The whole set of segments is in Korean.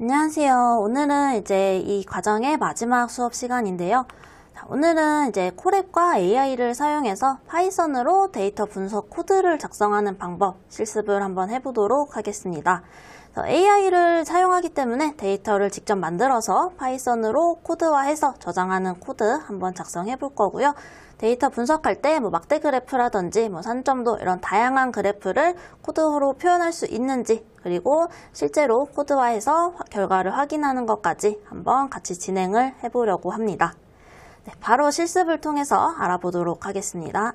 안녕하세요. 오늘은 이제 이 과정의 마지막 수업 시간인데요. 오늘은 이제 콜앱과 AI를 사용해서 파이썬으로 데이터 분석 코드를 작성하는 방법 실습을 한번 해보도록 하겠습니다. AI를 사용하기 때문에 데이터를 직접 만들어서 파이썬으로 코드화해서 저장하는 코드 한번 작성해 볼 거고요. 데이터 분석할 때 막대 그래프라든지 산점도 이런 다양한 그래프를 코드로 표현할 수 있는지, 그리고 실제로 코드화해서 결과를 확인하는 것까지 한번 같이 진행을 해보려고 합니다. 네, 바로 실습을 통해서 알아보도록 하겠습니다.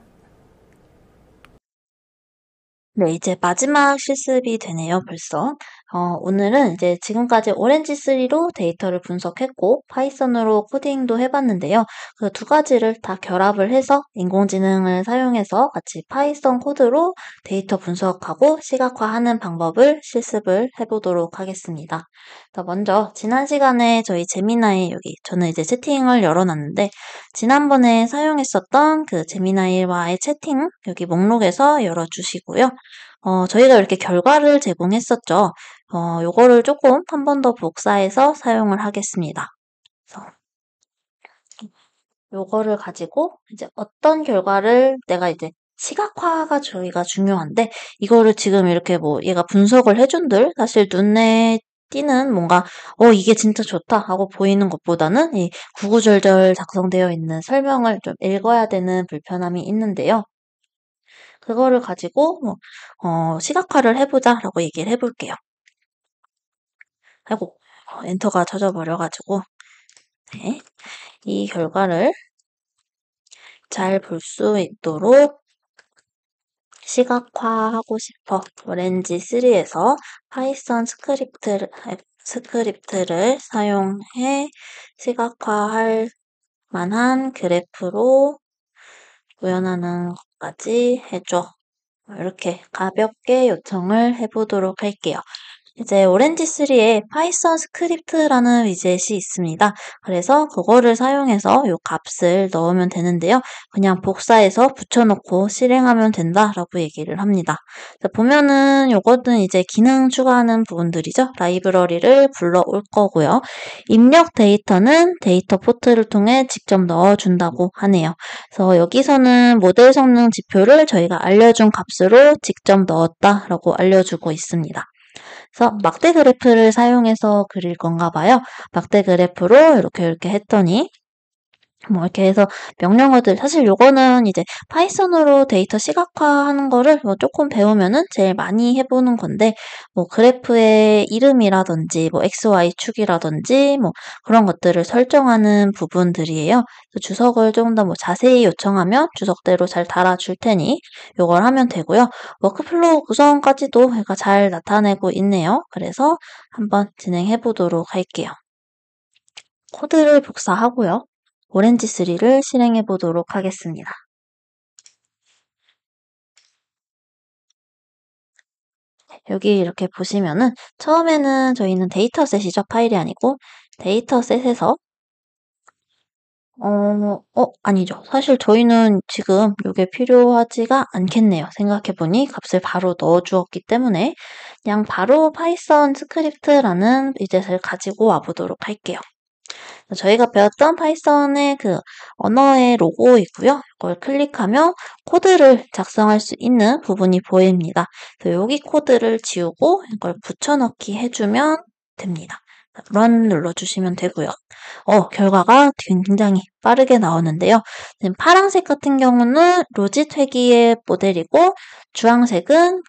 네, 이제 마지막 실습이 되네요, 벌써. 오늘은 이제 지금까지 오렌지3로 데이터를 분석했고, 파이썬으로 코딩도 해봤는데요. 그 두 가지를 다 결합을 해서 인공지능을 사용해서 같이 파이썬 코드로 데이터 분석하고 시각화하는 방법을 실습을 해보도록 하겠습니다. 먼저, 지난 시간에 저희 제미나이 여기, 저는 이제 채팅을 열어놨는데, 지난번에 사용했었던 그 제미나이와의 채팅 여기 목록에서 열어주시고요. 저희가 이렇게 결과를 제공했었죠. 요거를 조금 한 번 더 복사해서 사용을 하겠습니다. 그래서 요거를 가지고 이제 어떤 결과를 내가 이제 시각화가 저희가 중요한데, 이거를 지금 이렇게 얘가 분석을 해준들 사실 눈에 띄는 뭔가 이게 진짜 좋다 하고 보이는 것보다는 이 구구절절 작성되어 있는 설명을 좀 읽어야 되는 불편함이 있는데요. 그거를 가지고 시각화를 해보자라고 얘기를 해볼게요. 아이고, 엔터가 젖어버려가지고 네, 이 결과를 잘 볼 수 있도록 시각화하고 싶어. 오렌지3에서 파이썬 스크립트를 사용해 시각화할 만한 그래프로 구현하는 것까지 해줘. 이렇게 가볍게 요청을 해보도록 할게요. 이제 오렌지3에 파이썬 스크립트라는 위젯이 있습니다. 그래서 그거를 사용해서 이 값을 넣으면 되는데요. 그냥 복사해서 붙여놓고 실행하면 된다라고 얘기를 합니다. 보면은 요거는 이제 기능 추가하는 부분들이죠. 라이브러리를 불러올 거고요. 입력 데이터는 데이터 포트를 통해 직접 넣어준다고 하네요. 그래서 여기서는 모델 성능 지표를 저희가 알려준 값으로 직접 넣었다라고 알려주고 있습니다. 그래서 막대 그래프를 사용해서 그릴 건가 봐요. 막대 그래프로 이렇게 했더니 이렇게 해서 명령어들, 사실 요거는 이제 파이썬으로 데이터 시각화하는 거를 조금 배우면은 제일 많이 해보는 건데, 그래프의 이름이라든지, XY축이라든지, 그런 것들을 설정하는 부분들이에요. 주석을 조금 더 자세히 요청하면 주석대로 잘 달아줄 테니 요걸 하면 되고요. 워크플로우 구성까지도 얘가 잘 나타내고 있네요. 그래서 한번 진행해 보도록 할게요. 코드를 복사하고요. 오렌지3를 실행해 보도록 하겠습니다. 여기 이렇게 보시면은 처음에는 저희는 데이터셋이죠. 파일이 아니고 데이터셋에서 아니죠. 사실 저희는 지금 이게 필요하지가 않겠네요. 생각해보니 값을 바로 넣어주었기 때문에 그냥 바로 파이썬 스크립트라는 위젯을 가지고 와보도록 할게요. 저희가 배웠던 파이썬의 그 언어의 로고이고요. 이걸 클릭하면 코드를 작성할 수 있는 부분이 보입니다. 여기 코드를 지우고 이걸 붙여넣기 해주면 됩니다. run 눌러주시면 되고요. 결과가 굉장히 빠르게 나오는데요. 파란색 같은 경우는 로짓 회기의 모델이고, 주황색은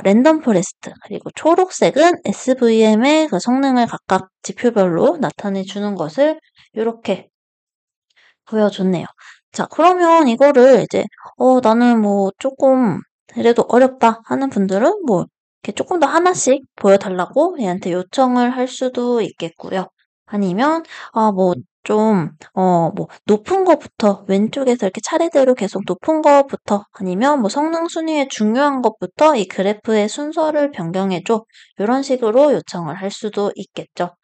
랜덤 포레스트, 그리고 초록색은 SVM의 그 성능을 각각 지표별로 나타내 주는 것을 이렇게 보여줬네요. 자, 그러면 이거를 이제, 나는 조금, 그래도 어렵다 하는 분들은 이렇게 조금 더 하나씩 보여달라고 얘한테 요청을 할 수도 있겠고요. 아니면, 높은 것부터, 왼쪽에서 이렇게 차례대로 계속 높은 것부터, 아니면 성능 순위에 중요한 것부터 이 그래프의 순서를 변경해줘. 이런 식으로 요청을 할 수도 있겠죠.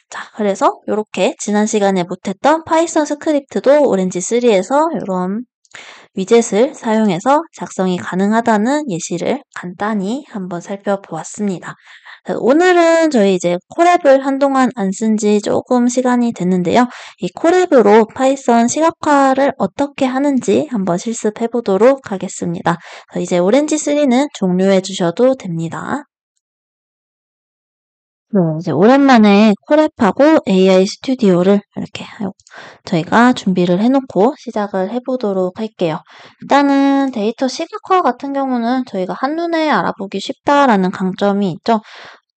자, 그래서 이렇게 지난 시간에 못했던 파이썬 스크립트도 오렌지3에서 이런 위젯을 사용해서 작성이 가능하다는 예시를 간단히 한번 살펴보았습니다. 오늘은 저희 이제 콜앱을 한동안 안 쓴 지 조금 시간이 됐는데요. 이 콜앱으로 파이썬 시각화를 어떻게 하는지 한번 실습해 보도록 하겠습니다. 이제 오렌지3는 종료해 주셔도 됩니다. 이제 오랜만에 콜앱하고 AI 스튜디오를 이렇게 저희가 준비를 해놓고 시작을 해보도록 할게요. 일단은 데이터 시각화 같은 경우는 저희가 한눈에 알아보기 쉽다라는 강점이 있죠.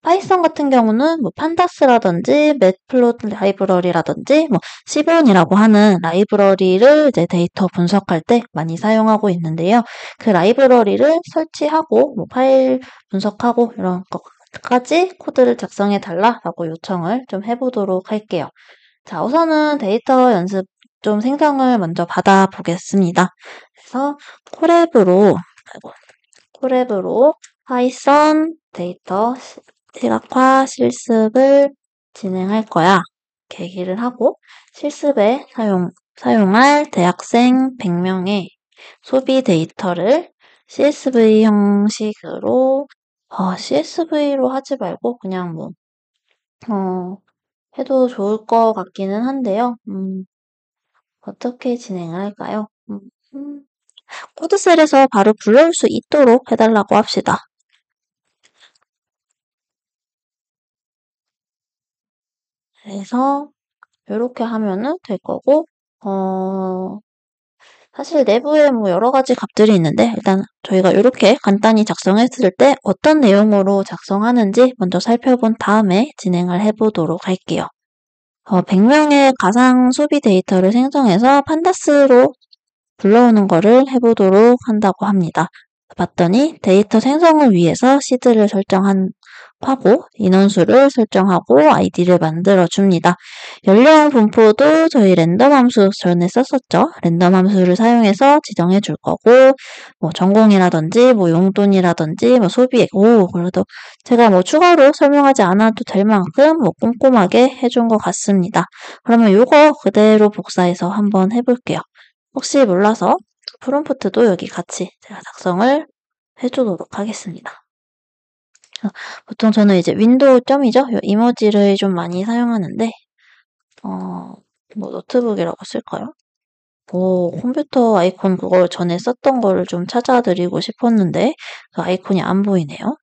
파이썬 같은 경우는 뭐 판다스라든지 매트플롯 라이브러리라든지 뭐 시본이라고 하는 라이브러리를 이제 데이터 분석할 때 많이 사용하고 있는데요. 그 라이브러리를 설치하고 뭐 파일 분석하고 이런 것까지 코드를 작성해 달라라고 요청을 좀 해보도록 할게요. 자, 우선은 데이터 연습 좀 생성을 먼저 받아 보겠습니다. 그래서 콜앱으로 파이썬 데이터 시각화 실습을 진행할 거야. 계기를 하고 실습에 사용할 대학생 100명의 소비 데이터를 CSV 형식으로 CSV로 하지 말고 그냥 해도 좋을 것 같기는 한데요. 어떻게 진행을 할까요? 음, 코드셀에서 바로 불러올 수 있도록 해달라고 합시다. 그래서 이렇게 하면은 될 거고, 사실 내부에 뭐 여러 가지 값들이 있는데 일단 저희가 이렇게 간단히 작성했을 때 어떤 내용으로 작성하는지 먼저 살펴본 다음에 진행을 해보도록 할게요. 100명의 가상 소비 데이터를 생성해서 판다스로 불러오는 거를 해보도록 한다고 합니다. 봤더니 데이터 생성을 위해서 시드를 하고 인원수를 설정하고 아이디를 만들어 줍니다. 연령 분포도 저희 랜덤 함수 전에 썼었죠. 랜덤 함수를 사용해서 지정해 줄 거고 뭐 전공이라든지 뭐 용돈이라든지 뭐 소비액 그래도 제가 뭐 추가로 설명하지 않아도 될 만큼 뭐 꼼꼼하게 해준 것 같습니다. 그러면 이거 그대로 복사해서 한번 해볼게요. 혹시 몰라서 프롬프트도 여기 같이 제가 작성을 해주도록 하겠습니다. 보통 저는 이제 윈도우 점이죠. 이 이모지를 좀 많이 사용하는데 뭐 노트북이라고 쓸까요? 컴퓨터 아이콘 그걸 전에 썼던 거를 좀 찾아드리고 싶었는데 그 아이콘이 안 보이네요.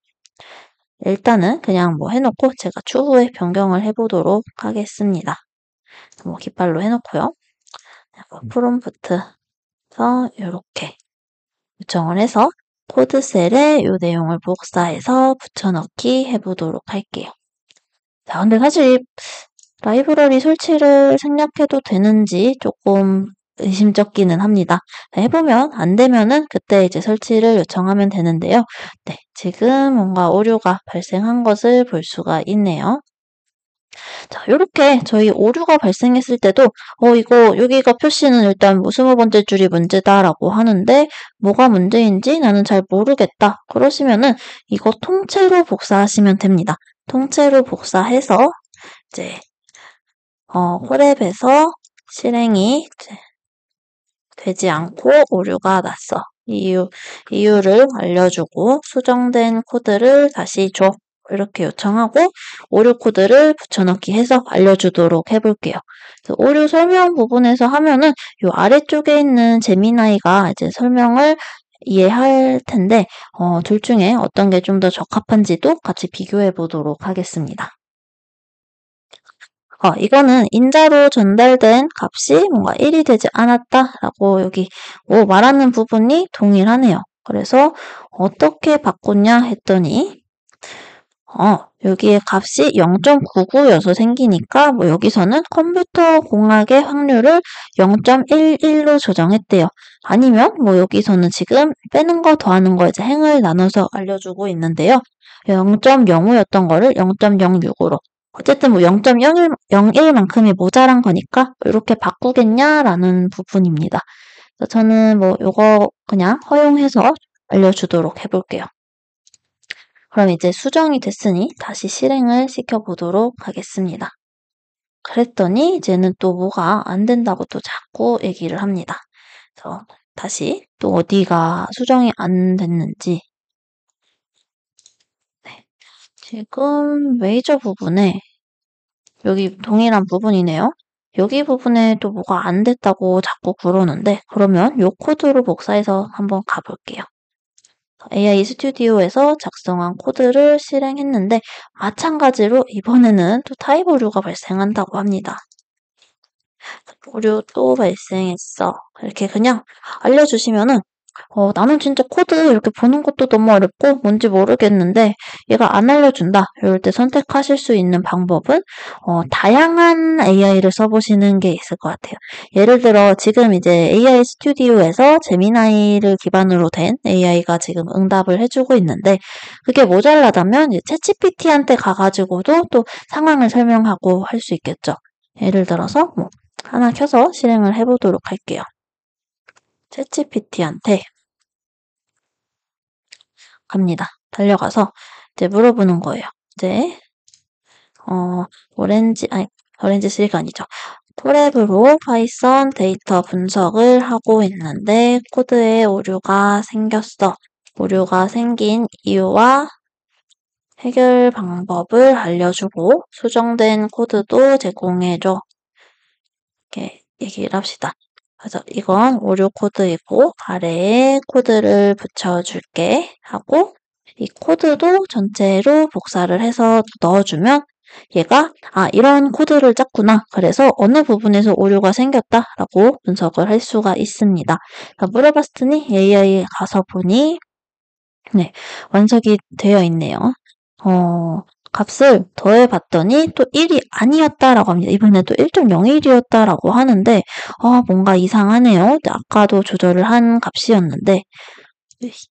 일단은 그냥 뭐 해놓고 제가 추후에 변경을 해보도록 하겠습니다. 뭐 깃발로 해놓고요. 프롬프트에서 이렇게 요청을 해서 코드셀에 이 내용을 복사해서 붙여넣기 해보도록 할게요. 자, 근데 사실 라이브러리 설치를 생략해도 되는지 조금 의심쩍기는 합니다. 해보면 안 되면은 그때 이제 설치를 요청하면 되는데요. 네, 지금 뭔가 오류가 발생한 것을 볼 수가 있네요. 자, 이렇게 저희 오류가 발생했을 때도 이거 여기가 표시는 일단 뭐 20번째 줄이 문제다라고 하는데 뭐가 문제인지 나는 잘 모르겠다. 그러시면은 이거 통째로 복사하시면 됩니다. 통째로 복사해서 이제 콜앱에서 실행이 이제 되지 않고 오류가 났어. 이유를 알려주고 수정된 코드를 다시 줘. 이렇게 요청하고 오류 코드를 붙여넣기 해서 알려주도록 해볼게요. 오류 설명 부분에서 하면은 이 아래쪽에 있는 제미나이가 이제 설명을 이해할 텐데 둘 중에 어떤 게 좀 더 적합한지도 같이 비교해 보도록 하겠습니다. 이거는 인자로 전달된 값이 뭔가 1이 되지 않았다라고 여기 말하는 부분이 동일하네요. 그래서 어떻게 바꿨냐 했더니 여기에 값이 0.99여서 생기니까 뭐 여기서는 컴퓨터 공학의 확률을 0.11로 조정했대요. 아니면 뭐 여기서는 지금 빼는 거 더하는 거 이제 행을 나눠서 알려주고 있는데요. 0.05였던 거를 0.06으로 어쨌든 뭐 0.01만큼이 모자란 거니까 이렇게 바꾸겠냐라는 부분입니다. 그래서 저는 뭐 이거 그냥 허용해서 알려주도록 해볼게요. 그럼 이제 수정이 됐으니 다시 실행을 시켜보도록 하겠습니다. 그랬더니 이제는 또 뭐가 안 된다고 또 자꾸 얘기를 합니다. 그래서 다시 또 어디가 수정이 안 됐는지. 네. 지금 메이저 부분에 여기 동일한 부분이네요. 여기 부분에 또 뭐가 안 됐다고 자꾸 그러는데 그러면 요 코드로 복사해서 한번 가볼게요. AI 스튜디오에서 작성한 코드를 실행했는데 마찬가지로 이번에는 또 타입 오류가 발생한다고 합니다. 오류 또 발생했어. 이렇게 그냥 알려주시면은 나는 진짜 코드 이렇게 보는 것도 너무 어렵고 뭔지 모르겠는데 얘가 안 알려준다. 이럴 때 선택하실 수 있는 방법은 다양한 AI를 써보시는 게 있을 것 같아요. 예를 들어 지금 이제 AI 스튜디오에서 제미나이를 기반으로 된 AI가 지금 응답을 해주고 있는데 그게 모자라다면 이제 챗GPT한테 가가지고도 또 상황을 설명하고 할 수 있겠죠. 예를 들어서 뭐 하나 켜서 실행을 해보도록 할게요. 챗GPT한테 갑니다. 달려가서 이제 물어보는 거예요. 이제 오렌지 3가 아니죠. 톨앱으로 파이썬 데이터 분석을 하고 있는데 코드에 오류가 생겼어. 오류가 생긴 이유와 해결 방법을 알려주고 수정된 코드도 제공해줘. 이렇게 얘기를 합시다. 그래서 이건 오류 코드이고 아래에 코드를 붙여줄게 하고 이 코드도 전체로 복사를 해서 넣어주면 얘가 이런 코드를 짰구나. 그래서 어느 부분에서 오류가 생겼다라고 분석을 할 수가 있습니다. 물어봤더니 AI에 가서 보니 네, 완성이 되어 있네요. 값을 더해봤더니 또 1이 아니었다라고 합니다. 이번에 또 1.01이었다라고 하는데, 뭔가 이상하네요. 아까도 조절을 한 값이었는데,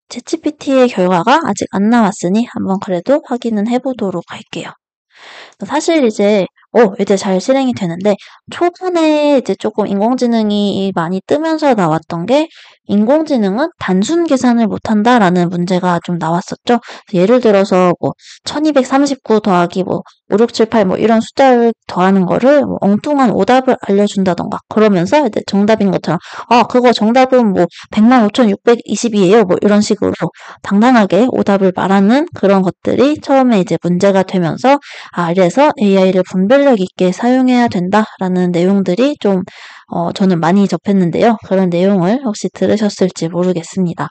챗GPT의 결과가 아직 안 나왔으니 한번 그래도 확인은 해보도록 할게요. 사실 이제 잘 실행이 되는데, 초반에 이제 조금 인공지능이 많이 뜨면서 나왔던 게, 인공지능은 단순 계산을 못한다라는 문제가 좀 나왔었죠. 예를 들어서 1239 더하기 5678 이런 숫자를 더하는 거를 엉뚱한 오답을 알려준다던가, 그러면서 이제 정답인 것처럼, 그거 정답은 105,622예요. 이런 식으로 당당하게 오답을 말하는 그런 것들이 처음에 이제 문제가 되면서, 이래서 AI를 분별력 있게 사용해야 된다라는 내용들이 저는 많이 접했는데요. 그런 내용을 혹시 들으셨을지 모르겠습니다.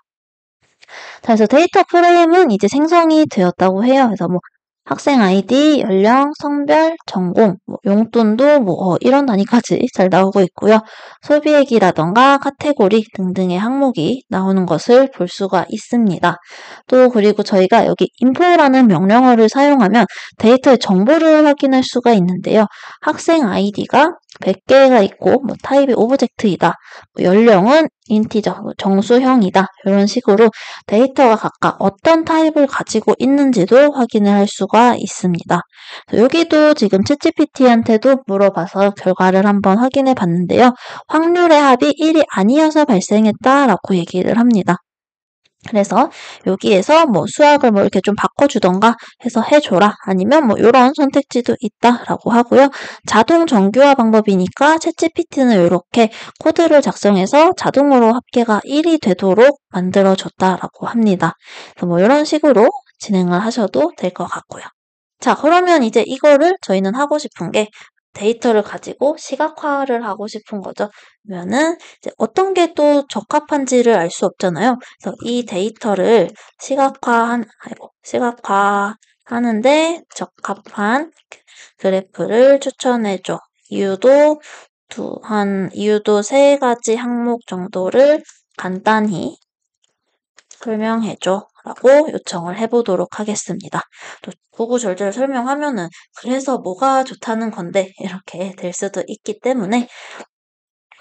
자, 그래서 데이터 프레임은 이제 생성이 되었다고 해요. 그래서 학생 아이디, 연령, 성별, 전공, 용돈도 이런 단위까지 잘 나오고 있고요. 소비액이라던가 카테고리 등등의 항목이 나오는 것을 볼 수가 있습니다. 또 그리고 저희가 여기 info라는 명령어를 사용하면 데이터의 정보를 확인할 수가 있는데요. 학생 아이디가 100개가 있고 타입이 오브젝트이다. 연령은 인티저, 정수형이다. 이런 식으로 데이터가 각각 어떤 타입을 가지고 있는지도 확인을 할 수가 있습니다. 여기도 지금 챗GPT한테도 물어봐서 결과를 한번 확인해 봤는데요. 확률의 합이 1이 아니어서 발생했다라고 얘기를 합니다. 그래서 여기에서 수학을 이렇게 좀 바꿔주던가 해서 해줘라. 아니면 이런 선택지도 있다라고 하고요. 자동 정규화 방법이니까 챗GPT는 이렇게 코드를 작성해서 자동으로 합계가 1이 되도록 만들어줬다라고 합니다. 그래서 이런 식으로 진행을 하셔도 될 것 같고요. 자, 그러면 이제 이거를 저희는 하고 싶은 게 데이터를 가지고 시각화를 하고 싶은 거죠. 그러면은 이제 어떤 게 또 적합한지를 알 수 없잖아요. 그래서 이 데이터를 시각화하는데 적합한 그래프를 추천해줘. 이유도 세 가지 항목 정도를 간단히 설명해줘 라고 요청을 해보도록 하겠습니다. 또 구구절절 설명하면은 그래서 뭐가 좋다는 건데 이렇게 될 수도 있기 때문에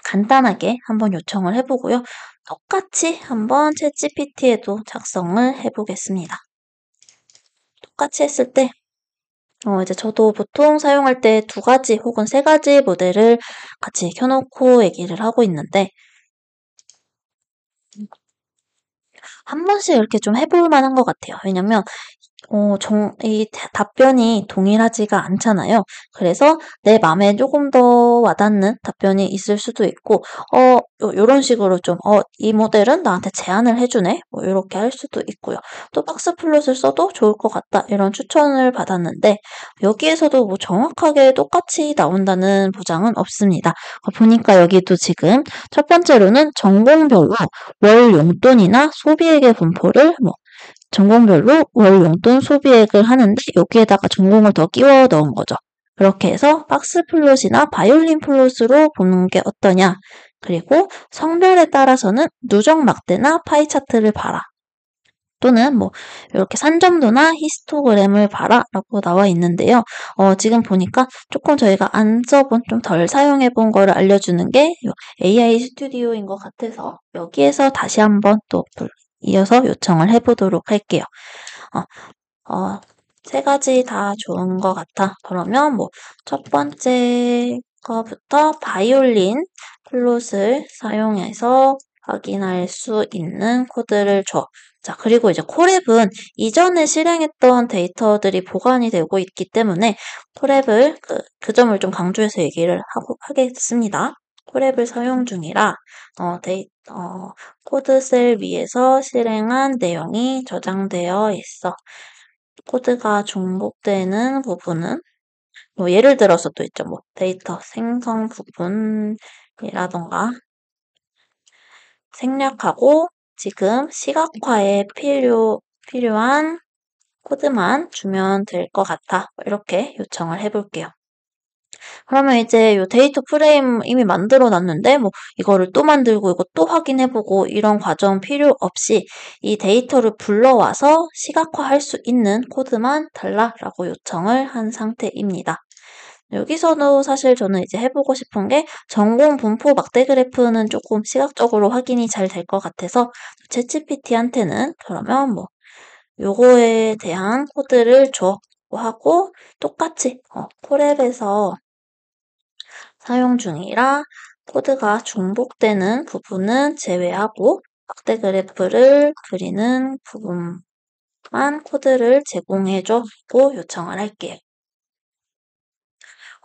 간단하게 한번 요청을 해보고요. 똑같이 한번 챗GPT에도 작성을 해보겠습니다. 똑같이 했을 때 이제 저도 보통 사용할 때 2가지 혹은 3가지 모델을 같이 켜놓고 얘기를 하고 있는데 한 번씩 이렇게 좀 해볼 만한 것 같아요. 왜냐면 이 답변이 동일하지가 않잖아요. 그래서 내 맘에 조금 더 와닿는 답변이 있을 수도 있고, 요런 식으로 좀, 이 모델은 나한테 제안을 해주네? 뭐, 이렇게 할 수도 있고요. 또 박스 플롯을 써도 좋을 것 같다. 이런 추천을 받았는데, 여기에서도 뭐 정확하게 똑같이 나온다는 보장은 없습니다. 보니까 여기도 지금 첫 번째로는 전공별로 월 용돈이나 소비액의 분포를 전공별로 월 용돈 소비액을 하는데 여기에다가 전공을 더 끼워 넣은 거죠. 그렇게 해서 박스 플롯이나 바이올린 플롯으로 보는 게 어떠냐. 그리고 성별에 따라서는 누적 막대나 파이 차트를 봐라. 또는 이렇게 산점도나 히스토그램을 봐라 라고 나와 있는데요. 지금 보니까 조금 저희가 안 써본, 좀 덜 사용해 본 거를 알려주는 게 AI 스튜디오인 것 같아서 여기에서 다시 한번 또 이어서 요청을 해보도록 할게요. 세 가지 다 좋은 것 같아. 그러면 첫 번째 거부터 바이올린 플롯을 사용해서 확인할 수 있는 코드를 줘. 자, 그리고 이제 콜앱은 이전에 실행했던 데이터들이 보관이 되고 있기 때문에 콜앱을 그 점을 좀 강조해서 얘기를 하겠습니다. 콜앱을 사용 중이라 코드 셀 위에서 실행한 내용이 저장되어 있어. 코드가 중복되는 부분은 예를 들어서 또 있죠. 데이터 생성 부분이라던가 생략하고 지금 시각화에 필요한 코드만 주면 될 것 같아. 이렇게 요청을 해볼게요. 그러면 이제 요 데이터 프레임 이미 만들어 놨는데 이거를 또 만들고 이거 또 확인해보고 이런 과정 필요 없이 이 데이터를 불러와서 시각화할 수 있는 코드만 달라라고 요청을 한 상태입니다. 여기서도 사실 저는 이제 해보고 싶은 게 전공 분포 막대 그래프는 조금 시각적으로 확인이 잘 될 것 같아서 챗GPT한테는 그러면 요거에 대한 코드를 줘 하고 똑같이 콜앱에서 사용 중이라 코드가 중복되는 부분은 제외하고 막대 그래프를 그리는 부분만 코드를 제공해줘고 요청을 할게요.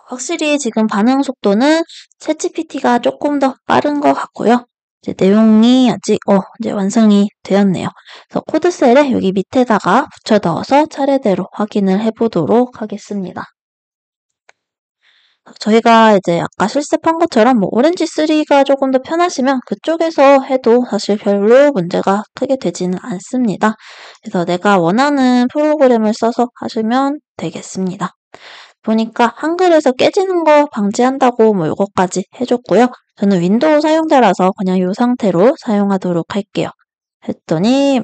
확실히 지금 반응 속도는 챗GPT가 조금 더 빠른 것 같고요. 이제 내용이 아직 이제 완성이 되었네요. 그래서 코드셀에 여기 밑에다가 붙여 넣어서 차례대로 확인을 해보도록 하겠습니다. 저희가 이제 아까 실습한 것처럼 오렌지3가 조금 더 편하시면 그쪽에서 해도 사실 별로 문제가 크게 되지는 않습니다. 그래서 내가 원하는 프로그램을 써서 하시면 되겠습니다. 보니까 한글에서 깨지는 거 방지한다고 이것까지 해줬고요. 저는 윈도우 사용자라서 그냥 이 상태로 사용하도록 할게요. 했더니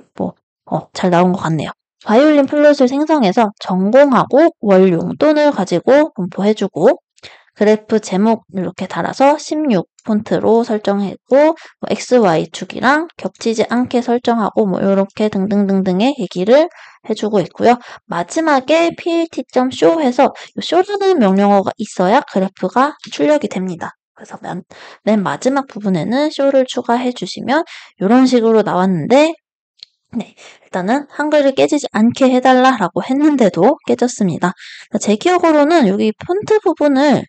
잘 나온 것 같네요. 바이올린 플롯을 생성해서 전공하고 월 용돈을 가지고 분포해주고 그래프 제목 이렇게 달아서 16 폰트로 설정했고 XY축이랑 겹치지 않게 설정하고 이렇게 등등등등의 얘기를 해주고 있고요. 마지막에 plt.show 해서 show라는 명령어가 있어야 그래프가 출력이 됩니다. 그래서 맨 마지막 부분에는 show를 추가해 주시면 이런 식으로 나왔는데 네, 일단은 한글을 깨지지 않게 해달라라고 했는데도 깨졌습니다. 제 기억으로는 여기 폰트 부분을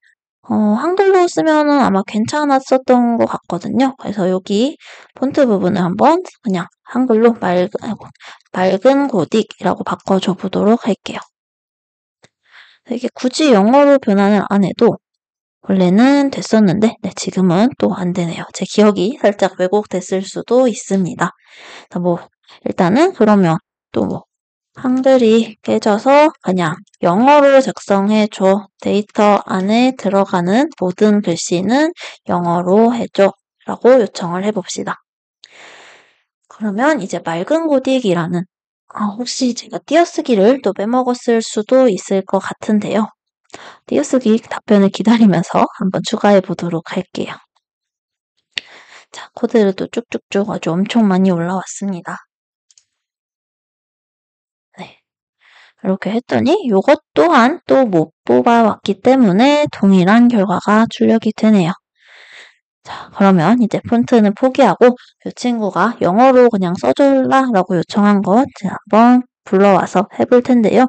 한글로 쓰면은 아마 괜찮았었던 것 같거든요. 그래서 여기 폰트 부분을 한번 그냥 한글로 맑은 고딕이라고 바꿔줘 보도록 할게요. 이게 굳이 영어로 변환을 안 해도 원래는 됐었는데 지금은 또 안 되네요. 제 기억이 살짝 왜곡됐을 수도 있습니다. 일단은 그러면 또 한글이 깨져서 그냥 영어로 작성해줘. 데이터 안에 들어가는 모든 글씨는 영어로 해줘. 라고 요청을 해봅시다. 그러면 이제 맑은 고딕이라는 혹시 제가 띄어쓰기를 또 빼먹었을 수도 있을 것 같은데요. 띄어쓰기 답변을 기다리면서 한번 추가해 보도록 할게요. 자, 코드를 또 쭉쭉쭉 아주 엄청 많이 올라왔습니다. 네. 이렇게 했더니 이것 또한 또 못 뽑아왔기 때문에 동일한 결과가 출력이 되네요. 자, 그러면 이제 폰트는 포기하고 이 친구가 영어로 그냥 써줄라 라고 요청한 거 제가 한번 불러와서 해볼 텐데요.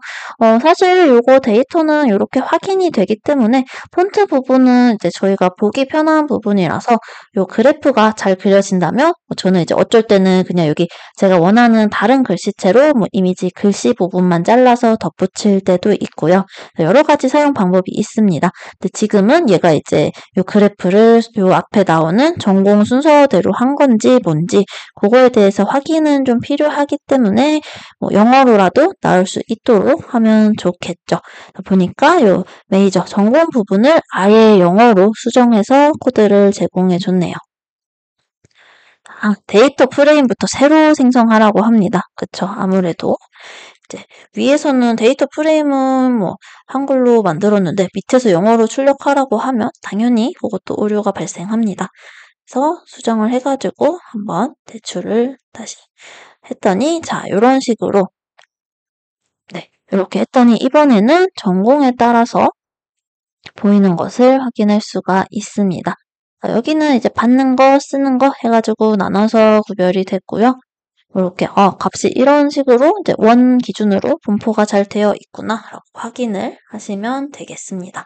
사실 요거 데이터는 이렇게 확인이 되기 때문에 폰트 부분은 이제 저희가 보기 편한 부분이라서 요 그래프가 잘 그려진다면 저는 이제 어쩔 때는 그냥 여기 제가 원하는 다른 글씨체로 뭐 이미지 글씨 부분만 잘라서 덧붙일 때도 있고요. 여러 가지 사용 방법이 있습니다. 근데 지금은 얘가 이제 요 그래프를 요 앞에 나오는 전공 순서대로 한 건지 뭔지 그거에 대해서 확인은 좀 필요하기 때문에 뭐 영어로라도 나올 수 있도록 하면 좋겠죠. 보니까 요 메이저 전공 부분을 아예 영어로 수정해서 코드를 제공해 줬네요. 데이터 프레임부터 새로 생성하라고 합니다. 그쵸? 아무래도 이제 위에서는 데이터 프레임은 뭐 한글로 만들었는데 밑에서 영어로 출력하라고 하면 당연히 그것도 오류가 발생합니다. 그래서 수정을 해가지고 한번 대출을 다시 했더니 자 이런 식으로 네 이렇게 했더니 이번에는 전공에 따라서 보이는 것을 확인할 수가 있습니다. 여기는 이제 받는 거, 쓰는 거 해가지고 나눠서 구별이 됐고요. 이렇게 값이 이런 식으로 이제 원 기준으로 분포가 잘 되어 있구나라고 확인을 하시면 되겠습니다.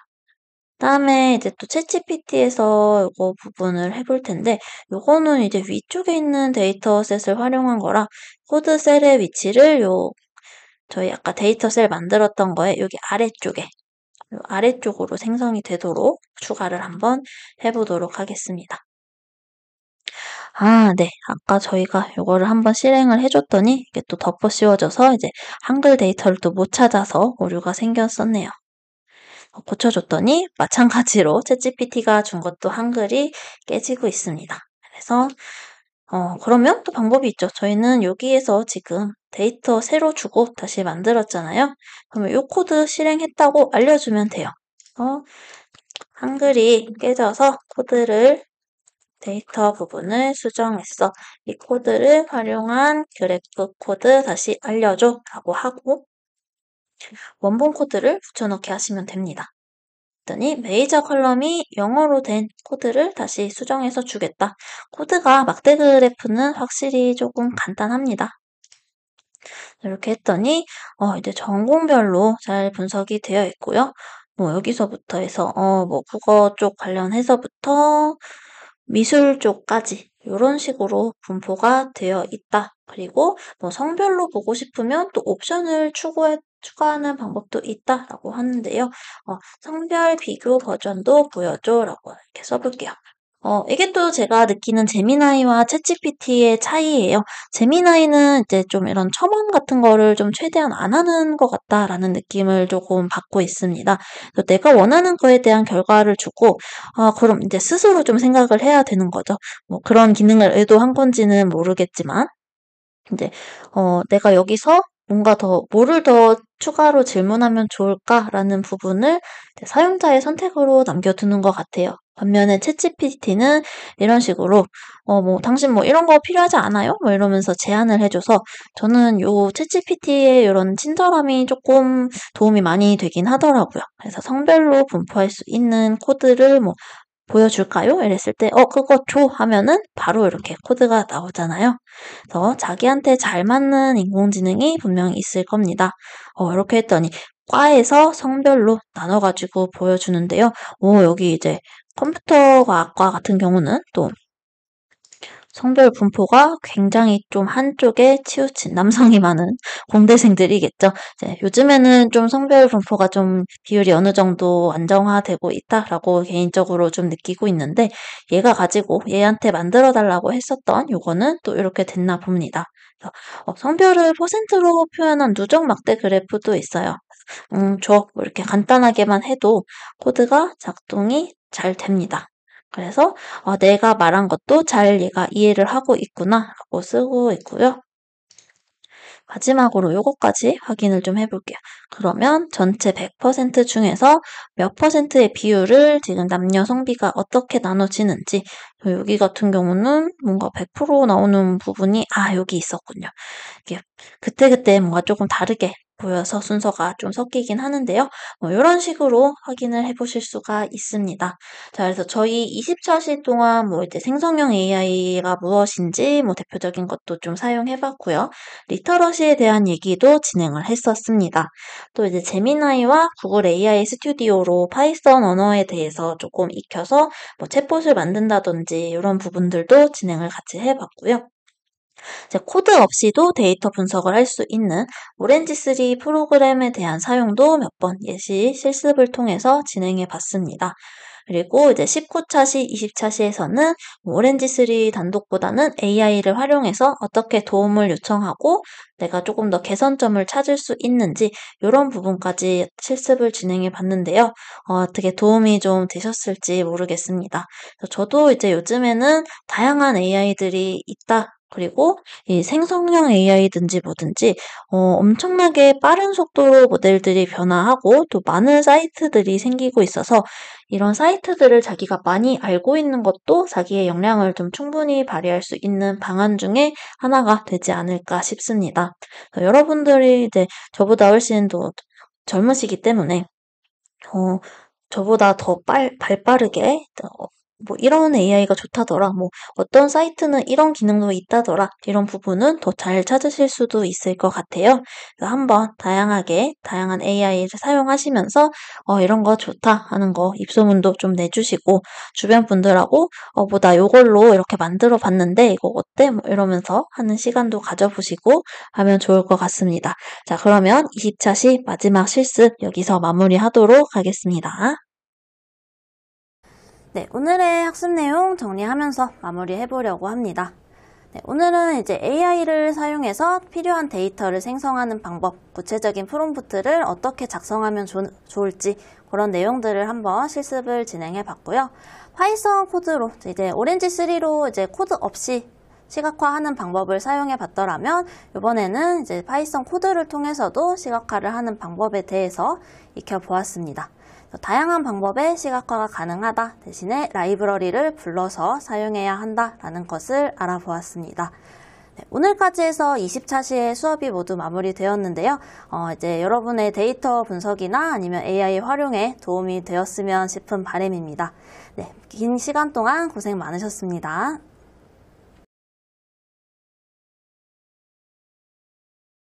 다음에 이제 또 챗GPT에서 이거 부분을 해볼 텐데 요거는 이제 위쪽에 있는 데이터셋을 활용한 거라 코드 셀의 위치를 저희 아까 데이터 셀 만들었던 거에 여기 아래쪽에 아래쪽으로 생성이 되도록 추가를 한번 해보도록 하겠습니다. 네. 아까 저희가 요거를 한번 실행을 해줬더니 이게 또 덮어 씌워져서 이제 한글 데이터를 또 못 찾아서 오류가 생겼었네요. 고쳐줬더니 마찬가지로 챗GPT가 준 것도 한글이 깨지고 있습니다. 그래서 그러면 또 방법이 있죠. 저희는 여기에서 지금 데이터 새로 주고 다시 만들었잖아요. 그러면 요 코드 실행했다고 알려주면 돼요. 한글이 깨져서 코드를 데이터 부분을 수정했어. 이 코드를 활용한 그래프 코드 다시 알려줘 라고 하고 원본 코드를 붙여넣기 하시면 됩니다. 그랬더니 메이저 컬럼이 영어로 된 코드를 다시 수정해서 주겠다. 코드가 막대 그래프는 확실히 조금 간단합니다. 이렇게 했더니 이제 전공별로 잘 분석이 되어 있고요. 뭐 여기서부터 해서 뭐 국어 쪽 관련해서부터 미술 쪽까지 이런 식으로 분포가 되어 있다. 그리고 뭐 성별로 보고 싶으면 또 옵션을 추가하는 방법도 있다라고 하는데요. 성별 비교 버전도 보여줘라고 이렇게 써볼게요. 이게 또 제가 느끼는 제미나이와 챗GPT의 차이예요. 제미나이는 이제 좀 이런 첨언 같은 거를 좀 최대한 안 하는 것 같다라는 느낌을 조금 받고 있습니다. 그래서 내가 원하는 거에 대한 결과를 주고, 그럼 이제 스스로 좀 생각을 해야 되는 거죠. 뭐 그런 기능을 의도한 건지는 모르겠지만, 이제, 내가 여기서 뭔가 뭐를 더 추가로 질문하면 좋을까라는 부분을 사용자의 선택으로 남겨두는 것 같아요. 반면에 챗GPT는 이런 식으로, 뭐, 당신 뭐 이런 거 필요하지 않아요? 뭐 이러면서 제안을 해줘서 저는 요 챗GPT의 이런 친절함이 조금 도움이 많이 되긴 하더라고요. 그래서 성별로 분포할 수 있는 코드를 뭐 보여줄까요? 이랬을 때, 그거 줘 하면은 바로 이렇게 코드가 나오잖아요. 그래서 자기한테 잘 맞는 인공지능이 분명히 있을 겁니다. 이렇게 했더니 과에서 성별로 나눠가지고 보여주는데요. 여기 이제 컴퓨터과학과 같은 경우는 또 성별 분포가 굉장히 좀 한쪽에 치우친 남성이 많은 공대생들이겠죠. 이제 요즘에는 좀 성별 분포가 좀 비율이 어느 정도 안정화되고 있다라고 개인적으로 좀 느끼고 있는데 얘가 가지고 얘한테 만들어 달라고 했었던 요거는 또 이렇게 됐나 봅니다. 그래서 성별을 퍼센트로 표현한 누적 막대 그래프도 있어요. 뭐 이렇게 간단하게만 해도 코드가 작동이 잘 됩니다. 그래서 내가 말한 것도 잘 얘가 이해를 하고 있구나 라고 쓰고 있고요. 마지막으로 요거까지 확인을 좀 해볼게요. 그러면 전체 100% 중에서 몇 %의 비율을 지금 남녀 성비가 어떻게 나눠지는지 여기 같은 경우는 뭔가 100% 나오는 부분이 여기 있었군요. 이게 그때그때 뭔가 조금 다르게 보여서 순서가 좀 섞이긴 하는데요. 이런 식으로 확인을 해보실 수가 있습니다. 자, 그래서 저희 20차 시 동안 이제 생성형 AI가 무엇인지 대표적인 것도 좀 사용해봤고요. 리터러시에 대한 얘기도 진행을 했었습니다. 또 이제 제미나이와 구글 AI 스튜디오로 파이썬 언어에 대해서 조금 익혀서 챗봇을 만든다든지 이런 부분들도 진행을 같이 해봤고요. 이제 코드 없이도 데이터 분석을 할 수 있는 오렌지3 프로그램에 대한 사용도 몇 번 예시 실습을 통해서 진행해 봤습니다. 그리고 이제 19차 시, 20차 시에서는 오렌지3 단독보다는 AI를 활용해서 어떻게 도움을 요청하고 내가 조금 더 개선점을 찾을 수 있는지 이런 부분까지 실습을 진행해 봤는데요. 어떻게 도움이 좀 되셨을지 모르겠습니다. 저도 이제 요즘에는 다양한 AI들이 있다. 그리고 이 생성형 AI든지 뭐든지 엄청나게 빠른 속도로 모델들이 변화하고 또 많은 사이트들이 생기고 있어서 이런 사이트들을 자기가 많이 알고 있는 것도 자기의 역량을 좀 충분히 발휘할 수 있는 방안 중에 하나가 되지 않을까 싶습니다. 여러분들이 이제 저보다 훨씬 더 젊으시기 때문에 저보다 더 발빠르게 이런 AI가 좋다더라. 어떤 사이트는 이런 기능도 있다더라. 이런 부분은 더 잘 찾으실 수도 있을 것 같아요. 그래서 한번 다양한 AI를 사용하시면서 이런 거 좋다 하는 거 입소문도 좀 내주시고 주변 분들하고 나 요걸로 이렇게 만들어 봤는데 이거 어때? 이러면서 하는 시간도 가져보시고 하면 좋을 것 같습니다. 자, 그러면 20차 시 마지막 실습 여기서 마무리하도록 하겠습니다. 네, 오늘의 학습 내용 정리하면서 마무리해보려고 합니다. 네, 오늘은 이제 AI를 사용해서 필요한 데이터를 생성하는 방법, 구체적인 프롬프트를 어떻게 작성하면 좋을지 그런 내용들을 한번 실습을 진행해 봤고요. 파이썬 코드로 이제 오렌지3로 이제 코드 없이 시각화하는 방법을 사용해 봤더라면 이번에는 이제 파이썬 코드를 통해서도 시각화를 하는 방법에 대해서 익혀보았습니다. 다양한 방법의 시각화가 가능하다 대신에 라이브러리를 불러서 사용해야 한다라는 것을 알아보았습니다. 네, 오늘까지 해서 20차 시의 수업이 모두 마무리되었는데요. 이제 여러분의 데이터 분석이나 아니면 AI 활용에 도움이 되었으면 싶은 바람입니다. 네, 긴 시간 동안 고생 많으셨습니다.